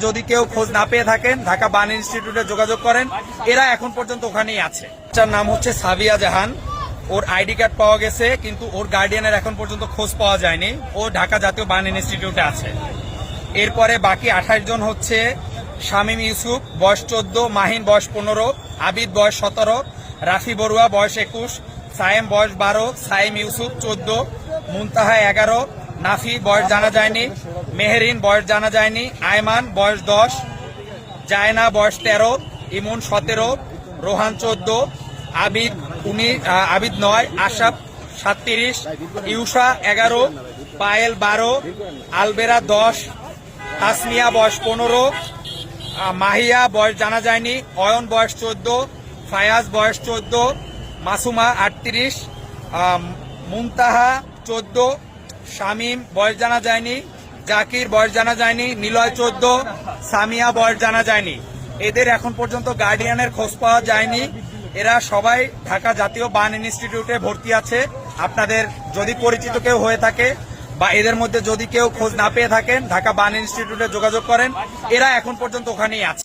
যদি কেউ খোঁজ না পেয়ে থাকেন ঢাকা বার্ন ইনস্টিটিউটে যোগাযোগ করেন, এরা এখন পর্যন্ত ওখানেই আছে। যার নাম হচ্ছে সাবিয়া জাহান, ওর আইডি কার্ড পাওয়া গেছে কিন্তু ওর গার্ডিয়ানের এখন পর্যন্ত খোঁজ পাওয়া যায়নি। ও ঢাকা জাতীয় বার্ন ইনস্টিটিউটে আছে। এরপরে বাকি 28 জন হচ্ছে শামীম ইউসুফ বয়স 14, মাহিন বয়স 15, আবিদ বয়স 17, রাফি বড়ুয়া বয়স 21, সায়েম বয়স 12, সাইম ইউসুফ 14, মুনতাহা 11, নাফি বয়স জানা যায়নি, মেহেরিন বয়স জানা যায়নি, আয়মান বয়স 10, জায়না বয়স 13, ইমন 17, রোহান 14, আবিদ 9, আশাফ 37, ইউসা 11, পায়েল 12, আলবেরা 10, তাসমিয়া বয়স 15, মাহিয়া বয়স জানা যায়নি, অয়ন বয়স 14, ফায়াজ বয়স 14, মাসুমা 38, মুনতাহা 14, শামীম বয়স জানা যায়নি, জাকির বয়স জানা যায়নি, নিলয় 14, সামিয়া বয়স জানা যায়নি। এদের এখন পর্যন্ত গার্ডিয়ানের খোঁজ পাওয়া যায়নি। এরা সবাই ঢাকা জাতীয় বার্ন ইনস্টিটিউটে ভর্তি আছে। আপনাদের যদি পরিচিত কেউ হয়ে থাকে বা এদের মধ্যে যদি কেউ খোঁজ না পেয়ে থাকেন ঢাকা বার্ন ইনস্টিটিউটে যোগাযোগ করেন, এরা এখন পর্যন্ত ওখানেই আছে।